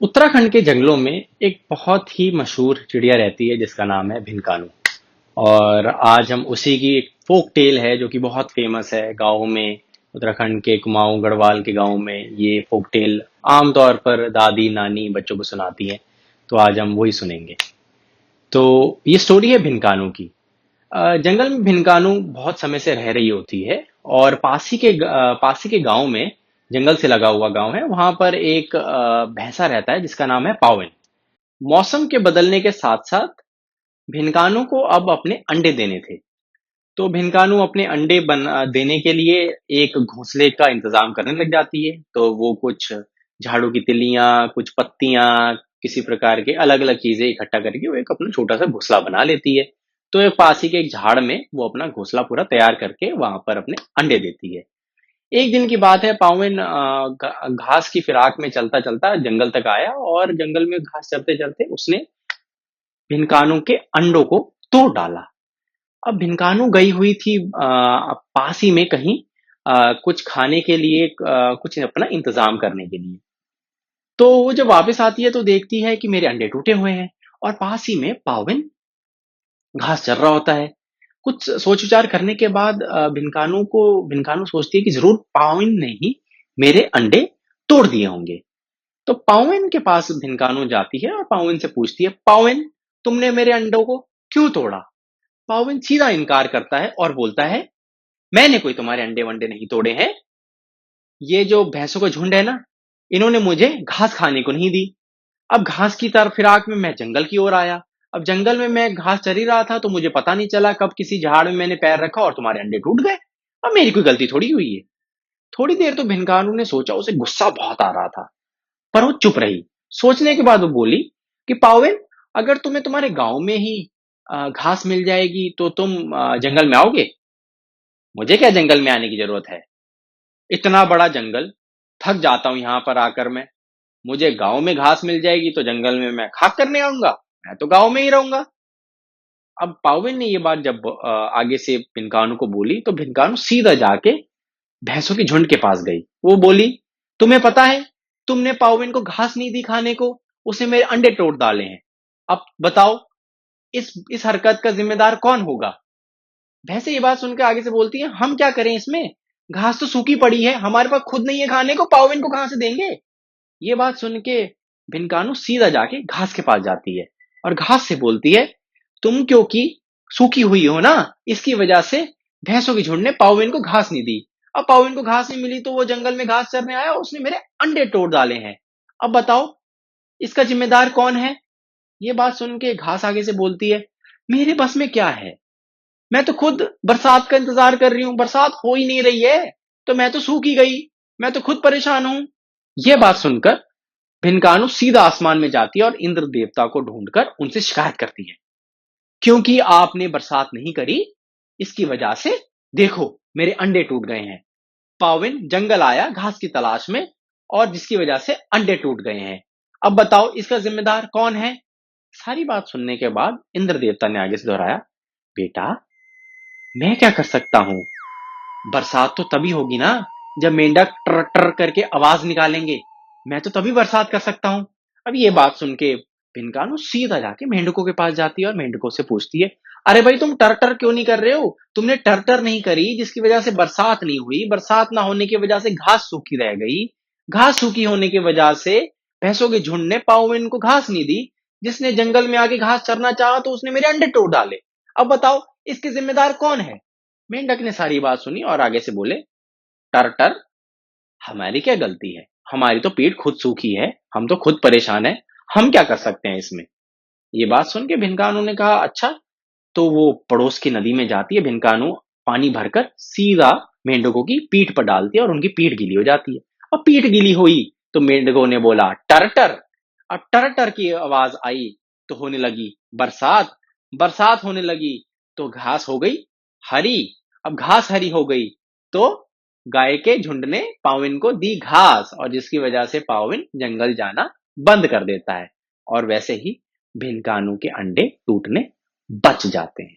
उत्तराखंड के जंगलों में एक बहुत ही मशहूर चिड़िया रहती है जिसका नाम है भिनकानू। और आज हम उसी की एक फोक टेल है जो कि बहुत फेमस है गाँव में। उत्तराखंड के कुमाऊं गढ़वाल के गांव में ये फोक टेल आमतौर पर दादी नानी बच्चों को सुनाती है। तो आज हम वही सुनेंगे। तो ये स्टोरी है भिनकानू की। जंगल में भिनकानू बहुत समय से रह रही होती है। और पास ही के गांव में, जंगल से लगा हुआ गांव है, वहां पर एक भैंसा रहता है जिसका नाम है पावन। मौसम के बदलने के साथ साथ भिनकानू को अब अपने अंडे देने थे। तो भिनकानू अपने देने के लिए एक घोंसले का इंतजाम करने लग जाती है। तो वो कुछ झाड़ू की तिलियां, कुछ पत्तियां, किसी प्रकार के अलग अलग चीजें इकट्ठा करके वो एक अपना छोटा सा घोंसला बना लेती है। तो एक पास ही के एक झाड़ में वो अपना घोंसला पूरा तैयार करके वहां पर अपने अंडे देती है। एक दिन की बात है, पाउन घास की फिराक में चलता चलता जंगल तक आया और जंगल में घास चलते चलते उसने भिनकानू के अंडों को तोड़ डाला। अब भिनकानू गई हुई थी पास ही में कहीं कुछ खाने के लिए, कुछ अपना इंतजाम करने के लिए। तो वो जब वापस आती है तो देखती है कि मेरे अंडे टूटे हुए हैं और पास ही में पावन घास चर रहा होता है। कुछ सोच विचार करने के बाद भिनकानू सोचती है कि जरूर पावन ने ही मेरे अंडे तोड़ दिए होंगे। तो पावन के पास भिनकानू जाती है और पावन से पूछती है, पावन, तुमने मेरे अंडों को क्यों तोड़ा? पावन सीधा इनकार करता है और बोलता है, मैंने कोई तुम्हारे अंडे वंडे नहीं तोड़े हैं। ये जो भैंसों का झुंड है ना, इन्होंने मुझे घास खाने को नहीं दी। अब घास की तरफ फिराक में मैं जंगल की ओर आया। अब जंगल में मैं घास चर ही रहा था तो मुझे पता नहीं चला कब किसी झाड़ में मैंने पैर रखा और तुम्हारे अंडे टूट गए। अब मेरी कोई गलती थोड़ी हुई है। थोड़ी देर तो भिनकानू ने सोचा, उसे गुस्सा बहुत आ रहा था, पर वो चुप रही। सोचने के बाद वो बोली कि पावेल, अगर तुम्हें तुम्हारे गांव में ही घास मिल जाएगी तो तुम जंगल में आओगे? मुझे क्या जंगल में आने की जरूरत है? इतना बड़ा जंगल, थक जाता हूं यहां पर आकर मैं। मुझे गांव में घास मिल जाएगी तो जंगल में मैं खाक करने आऊंगा? मैं तो गांव में ही रहूंगा। अब पावेल ने ये बात जब आगे से भिनकानू को बोली तो भिनकानू सीधा जाके भैंसों के झुंड के पास गई। वो बोली, तुम्हें पता है, तुमने पावेल को घास नहीं दी खाने को, उसने मेरे अंडे तोड़ डाले हैं। अब बताओ, इस हरकत का जिम्मेदार कौन होगा? भैंसे ये बात सुनकर आगे से बोलती है, हम क्या करें इसमें? घास तो सूखी पड़ी है, हमारे पास खुद नहीं है खाने को, पावेल को कहां से देंगे? ये बात सुन के भिनकानू सीधा जाके घास के पास जाती है और घास से बोलती है, तुम क्योंकि सूखी हुई हो ना, इसकी वजह से भैंसों की झुंड ने पावेन को घास नहीं दी। अब पावेन को घास नहीं मिली तो वो जंगल में घास चरने आया और उसने मेरे अंडे तोड़ डाले हैं। अब बताओ, इसका जिम्मेदार कौन है? ये बात सुन के घास आगे से बोलती है, मेरे बस में क्या है? मैं तो खुद बरसात का इंतजार कर रही हूं, बरसात हो ही नहीं रही है, तो मैं तो सूखी गई। मैं तो खुद परेशान हूं। यह बात सुनकर भिनकानू सीधा आसमान में जाती है और इंद्र देवता को ढूंढकर उनसे शिकायत करती है, क्योंकि आपने बरसात नहीं करी, इसकी वजह से देखो मेरे अंडे टूट गए हैं। पाविन जंगल आया घास की तलाश में और जिसकी वजह से अंडे टूट गए हैं। अब बताओ, इसका जिम्मेदार कौन है? सारी बात सुनने के बाद इंद्र देवता ने आगे से दोहराया, बेटा, मैं क्या कर सकता हूं? बरसात तो तभी होगी ना जब मेंढक टर टर करके आवाज निकालेंगे। मैं तो तभी बरसात कर सकता हूँ। अब ये बात सुन के भिनकानू सीधा जाके मेंढकों के पास जाती है और मेंढकों से पूछती है, अरे भाई, तुम टर टर क्यों नहीं कर रहे हो? तुमने टर टर नहीं करी जिसकी वजह से बरसात नहीं हुई, बरसात ना होने की वजह से घास सूखी रह गई, घास सूखी होने की वजह से भैंसों के झुंड ने पावेन को घास नहीं दी, जिसने जंगल में आके घास चरना चाहा तो उसने मेरे अंडे तोड़ डाले। अब बताओ, इसके जिम्मेदार कौन है? मेंढक ने सारी बात सुनी और आगे से बोले, टर टर, हमारी क्या गलती है? हमारी तो पीठ खुद सूखी है, हम तो खुद परेशान है, हम क्या कर सकते हैं इसमें? ये बात सुन के भिनकानू ने कहा, अच्छा। तो वो पड़ोस की नदी में जाती है। भिनकानू पानी भरकर सीधा मेंढकों की पीठ पर डालती है और उनकी पीठ गीली हो जाती है। अब पीठ गीली हुई तो मेंढकों ने बोला, टर टर। अब टर टर की आवाज आई तो होने लगी बरसात। बरसात होने लगी तो घास हो गई हरी। अब घास हरी हो गई तो गाय के झुंड ने पाविन को दी घास, और जिसकी वजह से पाविन जंगल जाना बंद कर देता है। और वैसे ही भिनकानू के अंडे टूटने बच जाते हैं।